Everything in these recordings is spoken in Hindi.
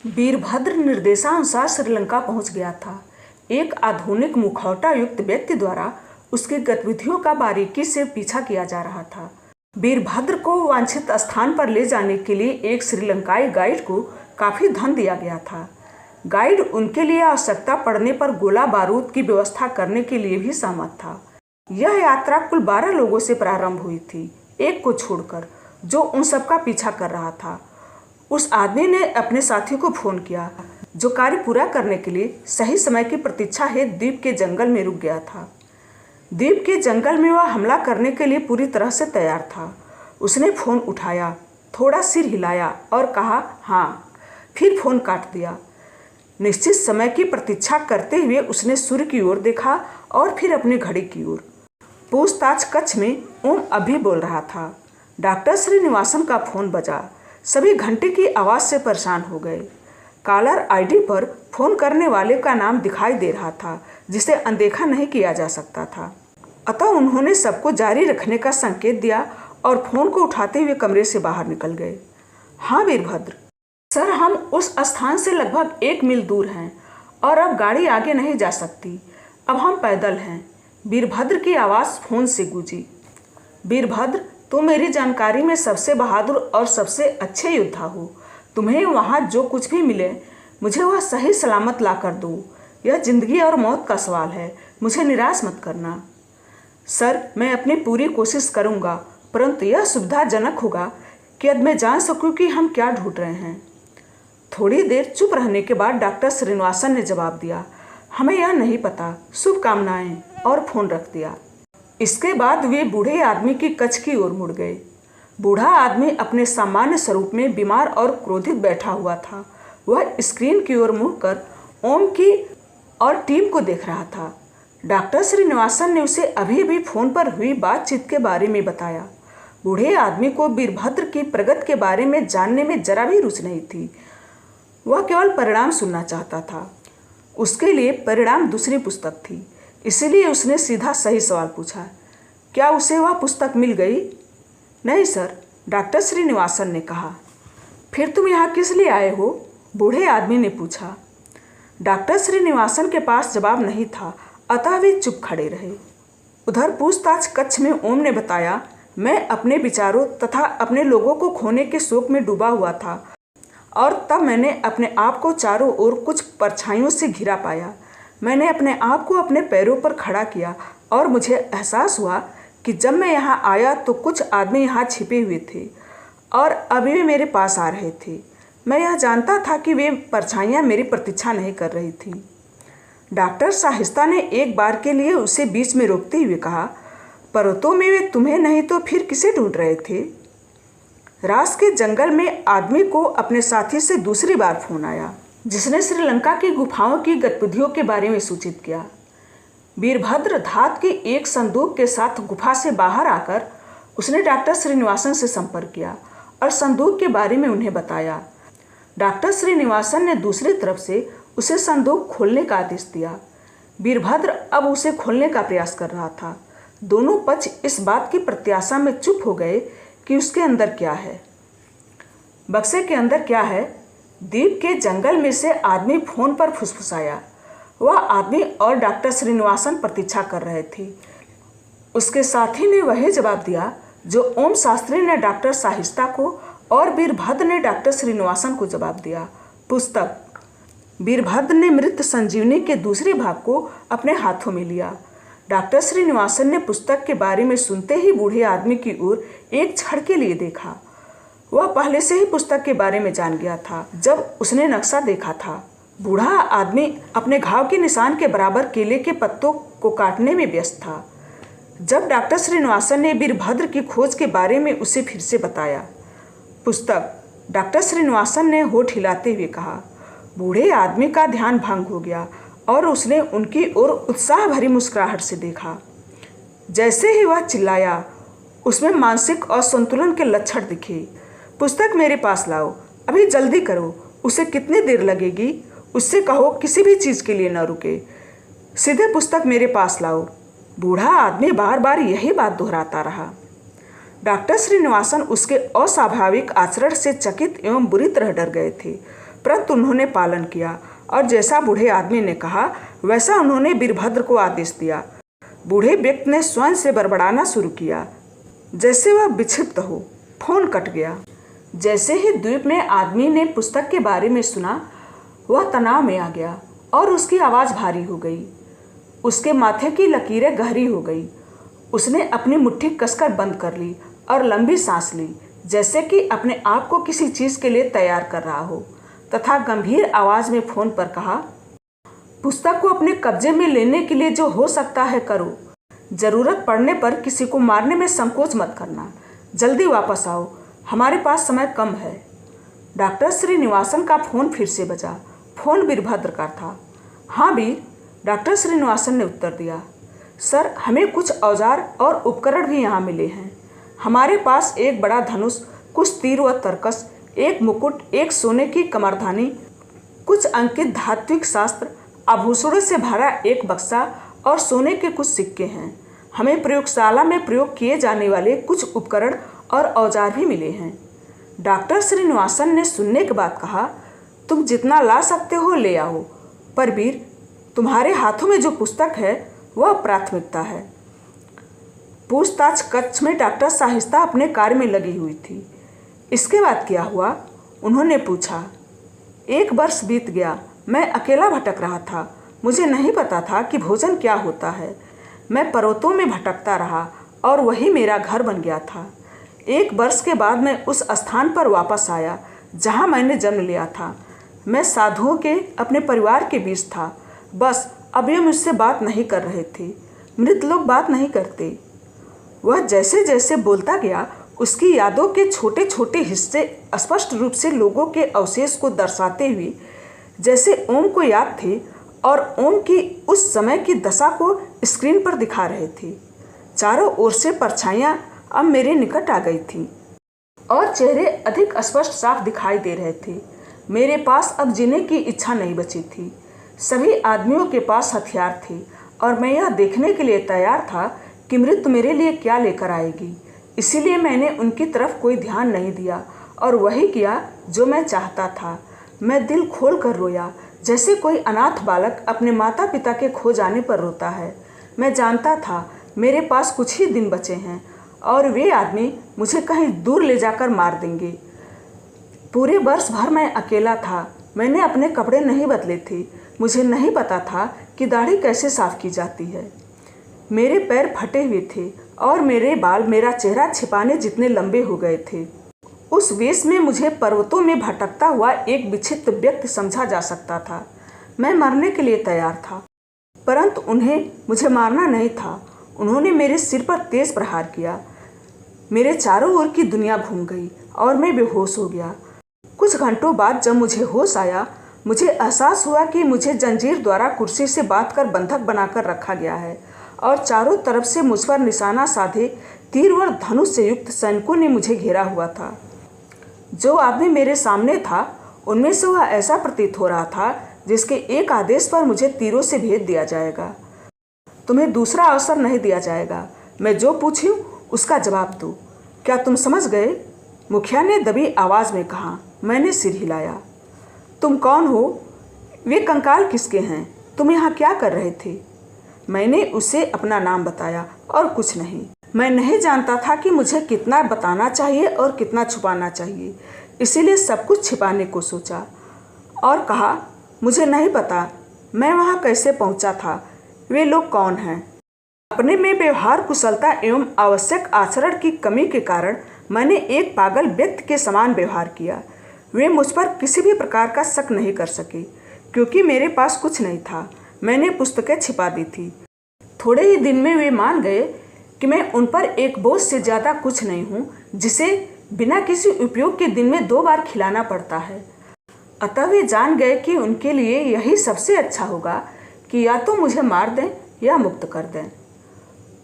वीरभद्र निर्देशानुसार श्रीलंका पहुंच गया था। एक आधुनिक मुखौटा युक्त व्यक्ति द्वारा उसकी गतिविधियों का बारीकी से पीछा किया जा रहा था। वीरभद्र को वांछित स्थान पर ले जाने के लिए एक श्रीलंकाई गाइड को काफ़ी धन दिया गया था। गाइड उनके लिए आवश्यकता पड़ने पर गोला बारूद की व्यवस्था करने के लिए भी सहमत था। यह यात्रा कुल 12 लोगों से प्रारंभ हुई थी, एक को छोड़कर, जो उन सबका पीछा कर रहा था। उस आदमी ने अपने साथी को फोन किया, जो कार्य पूरा करने के लिए सही समय की प्रतीक्षा हेतु द्वीप के जंगल में रुक गया था। द्वीप के जंगल में वह हमला करने के लिए पूरी तरह से तैयार था। उसने फोन उठाया, थोड़ा सिर हिलाया और कहा हाँ, फिर फोन काट दिया। निश्चित समय की प्रतीक्षा करते हुए उसने सूर्य की ओर देखा और फिर अपनी घड़ी की ओर। पूछताछ कक्ष में ओम अभी बोल रहा था। डॉक्टर श्रीनिवासन का फोन बजा। सभी घंटे की आवाज़ से परेशान हो गए। कॉलर आईडी पर फोन करने वाले का नाम दिखाई दे रहा था, जिसे अनदेखा नहीं किया जा सकता था। अतः उन्होंने सबको जारी रखने का संकेत दिया और फोन को उठाते हुए कमरे से बाहर निकल गए। हाँ वीरभद्र सर, हम उस स्थान से लगभग 1 मील दूर हैं और अब गाड़ी आगे नहीं जा सकती। अब हम पैदल हैं। वीरभद्र की आवाज़ फोन से गूंजी। वीरभद्र, तुम मेरी जानकारी में सबसे बहादुर और सबसे अच्छे योद्धा हो। तुम्हें वहाँ जो कुछ भी मिले, मुझे वह सही सलामत ला कर दो। यह जिंदगी और मौत का सवाल है, मुझे निराश मत करना। सर, मैं अपनी पूरी कोशिश करूँगा, परंतु यह सुविधाजनक होगा कि अब मैं जान सकूँ कि हम क्या ढूंढ रहे हैं। थोड़ी देर चुप रहने के बाद डॉक्टर श्रीनिवासन ने जवाब दिया, हमें यह नहीं पता, शुभकामनाएं, और फोन रख दिया। इसके बाद वे बूढ़े आदमी की कक्ष की ओर मुड़ गए। बूढ़ा आदमी अपने सामान्य स्वरूप में बीमार और क्रोधित बैठा हुआ था। वह स्क्रीन की ओर मुड़कर ओम की और टीम को देख रहा था। डॉक्टर श्रीनिवासन ने उसे अभी अभी फोन पर हुई बातचीत के बारे में बताया। बूढ़े आदमी को वीरभद्र की प्रगति के बारे में जानने में जरा भी रुचि नहीं थी। वह केवल परिणाम सुनना चाहता था। उसके लिए परिणाम दूसरी पुस्तक थी, इसलिए उसने सीधा सही सवाल पूछा, क्या उसे वह पुस्तक मिल गई? नहीं सर, डॉक्टर श्रीनिवासन ने कहा। फिर तुम यहाँ किस लिए आए हो? बूढ़े आदमी ने पूछा। डॉक्टर श्रीनिवासन के पास जवाब नहीं था, अतः वे चुप खड़े रहे। उधर पूछताछ कक्ष में ओम ने बताया, मैं अपने विचारों तथा अपने लोगों को खोने के शोक में डूबा हुआ था और तब मैंने अपने आप को चारों ओर कुछ परछाइयों से घिरा पाया। मैंने अपने आप को अपने पैरों पर खड़ा किया और मुझे एहसास हुआ कि जब मैं यहाँ आया तो कुछ आदमी यहाँ छिपे हुए थे और अभी वे मेरे पास आ रहे थे। मैं यह जानता था कि वे परछाइयाँ मेरी प्रतीक्षा नहीं कर रही थीं। डॉक्टर शाहिस्ता ने एक बार के लिए उसे बीच में रोकते हुए कहा, पर्वतों में वे तुम्हें नहीं तो फिर किसे ढूंढ रहे थे? रास के जंगल में आदमी को अपने साथी से दूसरी बार फोन आया, जिसने श्रीलंका की गुफाओं की गतिविधियों के बारे में सूचित किया। वीरभद्र धात के एक संदूक के साथ गुफा से बाहर आकर उसने डॉक्टर श्रीनिवासन से संपर्क किया और संदूक के बारे में उन्हें बताया। डॉक्टर श्रीनिवासन ने दूसरी तरफ से उसे संदूक खोलने का आदेश दिया। वीरभद्र अब उसे खोलने का प्रयास कर रहा था। दोनों पक्ष इस बात की प्रत्याशा में चुप हो गए कि उसके अंदर क्या है। बक्से के अंदर क्या है? द्वीप के जंगल में से आदमी फोन पर फुसफुसाया। वह आदमी और डॉक्टर श्रीनिवासन प्रतीक्षा कर रहे थे। उसके साथी ने वही जवाब दिया जो ओम शास्त्री ने डॉक्टर शाहिस्ता को और वीरभद्र ने डॉक्टर श्रीनिवासन को जवाब दिया, पुस्तक। वीरभद्र ने मृत संजीवनी के दूसरे भाग को अपने हाथों में लिया। डॉक्टर श्रीनिवासन ने पुस्तक के बारे में सुनते ही बूढ़े आदमी की ओर एक क्षण के लिए देखा। वह पहले से ही पुस्तक के बारे में जान गया था जब उसने नक्शा देखा था। बूढ़ा आदमी अपने घाव के निशान के बराबर केले के पत्तों को काटने में व्यस्त था जब डॉक्टर श्रीनिवासन ने वीरभद्र की खोज के बारे में उसे फिर से बताया। पुस्तक, डॉक्टर श्रीनिवासन ने होठ हिलाते हुए कहा। बूढ़े आदमी का ध्यान भंग हो गया और उसने उनकी ओर उत्साह भरी मुस्कुराहट से देखा। जैसे ही वह चिल्लाया, उसमें मानसिक असंतुलन के लक्षण दिखे। पुस्तक मेरे पास लाओ, अभी जल्दी करो। उसे कितनी देर लगेगी? उससे कहो किसी भी चीज़ के लिए न रुके। सीधे पुस्तक मेरे पास लाओ। बूढ़ा आदमी बार बार यही बात दोहराता रहा। डॉक्टर श्रीनिवासन उसके अस्वाभाविक आचरण से चकित एवं बुरी तरह डर गए थे, परंतु उन्होंने पालन किया और जैसा बूढ़े आदमी ने कहा वैसा उन्होंने वीरभद्र को आदेश दिया। बूढ़े व्यक्ति ने स्वयं से बड़बड़ाना शुरू किया, जैसे वह विक्षिप्त हो। फोन कट गया। जैसे ही द्वीप में आदमी ने पुस्तक के बारे में सुना, वह तनाव में आ गया और उसकी आवाज़ भारी हो गई। उसके माथे की लकीरें गहरी हो गई। उसने अपनी मुट्ठी कसकर बंद कर ली और लंबी सांस ली, जैसे कि अपने आप को किसी चीज़ के लिए तैयार कर रहा हो, तथा गंभीर आवाज़ में फ़ोन पर कहा, पुस्तक को अपने कब्जे में लेने के लिए जो हो सकता है करो। ज़रूरत पड़ने पर किसी को मारने में संकोच मत करना। जल्दी वापस आओ, हमारे पास समय कम है। डॉक्टर श्रीनिवासन का फ़ोन फिर से बजा। फ़ोन वीरभद्र का था। हाँ वीर, डॉक्टर श्रीनिवासन ने उत्तर दिया। सर, हमें कुछ औजार और उपकरण भी यहाँ मिले हैं। हमारे पास एक बड़ा धनुष, कुछ तीर व तरकस, एक मुकुट, एक सोने की कमरधानी, कुछ अंकित धात्विक शास्त्र, आभूषणों से भरा एक बक्सा और सोने के कुछ सिक्के हैं। हमें प्रयोगशाला में प्रयोग किए जाने वाले कुछ उपकरण और औजार भी मिले हैं। डॉक्टर श्रीनिवासन ने सुनने के बाद कहा, तुम जितना ला सकते हो ले आओ, पर वीर, तुम्हारे हाथों में जो पुस्तक है वह प्राथमिकता है। पूछताछ कक्ष में डॉक्टर साहिस्ता अपने कार्य में लगी हुई थी। इसके बाद क्या हुआ? उन्होंने पूछा। 1 वर्ष बीत गया। मैं अकेला भटक रहा था। मुझे नहीं पता था कि भोजन क्या होता है। मैं पर्वतों में भटकता रहा और वही मेरा घर बन गया था। 1 वर्ष के बाद मैं उस स्थान पर वापस आया जहाँ मैंने जन्म लिया था। मैं साधुओं के अपने परिवार के बीच था। बस अब ये मुझसे बात नहीं कर रहे थे। मृत लोग बात नहीं करते। वह जैसे जैसे बोलता गया, उसकी यादों के छोटे छोटे हिस्से स्पष्ट रूप से लोगों के अवशेष को दर्शाते हुए जैसे ओम को याद थे और ओम की उस समय की दशा को स्क्रीन पर दिखा रहे थे। चारों ओर से परछाइयाँ अब मेरे निकट आ गई थीं और चेहरे अधिक स्पष्ट साफ दिखाई दे रहे थे। मेरे पास अब जीने की इच्छा नहीं बची थी। सभी आदमियों के पास हथियार थे और मैं यह देखने के लिए तैयार था कि मृत्यु मेरे लिए क्या लेकर आएगी। इसीलिए मैंने उनकी तरफ कोई ध्यान नहीं दिया और वही किया जो मैं चाहता था। मैं दिल खोल कर रोया, जैसे कोई अनाथ बालक अपने माता पिता के खो जाने पर रोता है। मैं जानता था मेरे पास कुछ ही दिन बचे हैं और वे आदमी मुझे कहीं दूर ले जाकर मार देंगे। पूरे वर्ष भर मैं अकेला था। मैंने अपने कपड़े नहीं बदले थे। मुझे नहीं पता था कि दाढ़ी कैसे साफ की जाती है। मेरे पैर फटे हुए थे और मेरे बाल मेरा चेहरा छिपाने जितने लंबे हो गए थे। उस वेश में मुझे पर्वतों में भटकता हुआ एक विक्षिप्त व्यक्ति समझा जा सकता था। मैं मरने के लिए तैयार था, परंतु उन्हें मुझे मारना नहीं था। उन्होंने मेरे सिर पर तेज प्रहार किया। मेरे चारों ओर की दुनिया घूम गई और मैं बेहोश हो गया। कुछ घंटों बाद जब मुझे होश आया, मुझे एहसास हुआ कि मुझे जंजीर द्वारा कुर्सी से बांधकर बंधक बनाकर रखा गया है और चारों तरफ से मुझ पर निशाना साधे तीर और धनुष से युक्त सैनिकों ने मुझे घेरा हुआ था। जो आदमी मेरे सामने था, उनमें से वह ऐसा प्रतीत हो रहा था जिसके एक आदेश पर मुझे तीरों से भेज दिया जाएगा। तुम्हें दूसरा अवसर नहीं दिया जाएगा। मैं जो पूछूं उसका जवाब दो। क्या तुम समझ गए? मुखिया ने दबी आवाज़ में कहा। मैंने सिर हिलाया। तुम कौन हो? वे कंकाल किसके हैं? तुम यहाँ क्या कर रहे थे? मैंने उसे अपना नाम बताया और कुछ नहीं। मैं नहीं जानता था कि मुझे कितना बताना चाहिए और कितना छुपाना चाहिए, इसीलिए सब कुछ छिपाने को सोचा और कहा, मुझे नहीं पता मैं वहाँ कैसे पहुँचा था। वे लोग कौन हैं? अपने में व्यवहार कुशलता एवं आवश्यक आचरण की कमी के कारण मैंने एक पागल व्यक्ति के समान व्यवहार किया। वे मुझ पर किसी भी प्रकार का शक नहीं कर सके क्योंकि मेरे पास कुछ नहीं था। मैंने पुस्तकें छिपा दी थी। थोड़े ही दिन में वे मान गए कि मैं उन पर एक बोझ से ज़्यादा कुछ नहीं हूँ, जिसे बिना किसी उपयोग के दिन में 2 बार खिलाना पड़ता है। अतः वे जान गए कि उनके लिए यही सबसे अच्छा होगा कि या तो मुझे मार दें या मुक्त कर दें।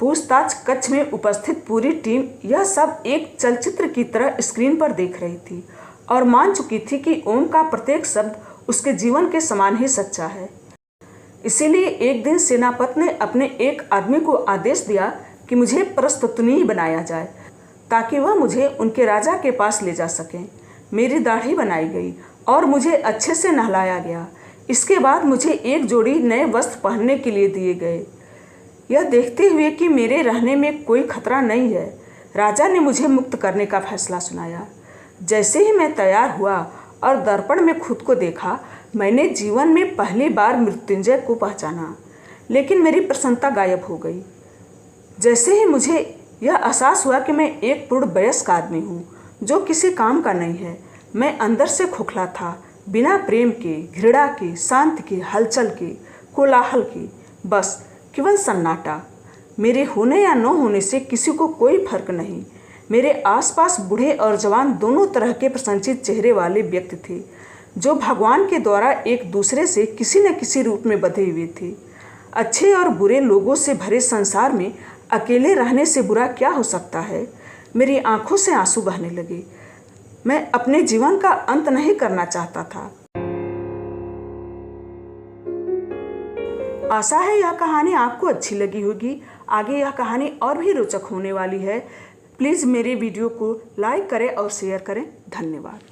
पूछताछ कक्ष में उपस्थित पूरी टीम यह सब एक चलचित्र की तरह स्क्रीन पर देख रही थी और मान चुकी थी कि ओम का प्रत्येक शब्द उसके जीवन के समान ही सच्चा है। इसीलिए एक दिन सेनापति ने अपने एक आदमी को आदेश दिया कि मुझे प्रस्तुतनी बनाया जाए ताकि वह मुझे उनके राजा के पास ले जा सकें। मेरी दाढ़ी बनाई गई और मुझे अच्छे से नहलाया गया। इसके बाद मुझे एक जोड़ी नए वस्त्र पहनने के लिए दिए गए। यह देखते हुए कि मेरे रहने में कोई खतरा नहीं है, राजा ने मुझे मुक्त करने का फैसला सुनाया। जैसे ही मैं तैयार हुआ और दर्पण में खुद को देखा, मैंने जीवन में पहली बार मृत्युंजय को पहचाना, लेकिन मेरी प्रसन्नता गायब हो गई। जैसे ही मुझे यह एहसास हुआ कि मैं एक पूर्ण वयस्क आदमी हूँ जो किसी काम का नहीं है, मैं अंदर से खोखला था, बिना प्रेम के, घृणा के, शांति के, हलचल के, कोलाहल के, बस केवल सन्नाटा। मेरे होने या न होने से किसी को कोई फर्क नहीं। मेरे आसपास बूढ़े और जवान दोनों तरह के प्रसन्नचित्त चेहरे वाले व्यक्ति थे, जो भगवान के द्वारा एक दूसरे से किसी न किसी रूप में बंधे हुए थे। अच्छे और बुरे लोगों से भरे संसार में अकेले रहने से बुरा क्या हो सकता है। मेरी आंखों से आंसू बहने लगे। मैं अपने जीवन का अंत नहीं करना चाहता था। आशा है यह कहानी आपको अच्छी लगी होगी। आगे यह कहानी और भी रोचक होने वाली है। प्लीज़ मेरे वीडियो को लाइक करें और शेयर करें। धन्यवाद।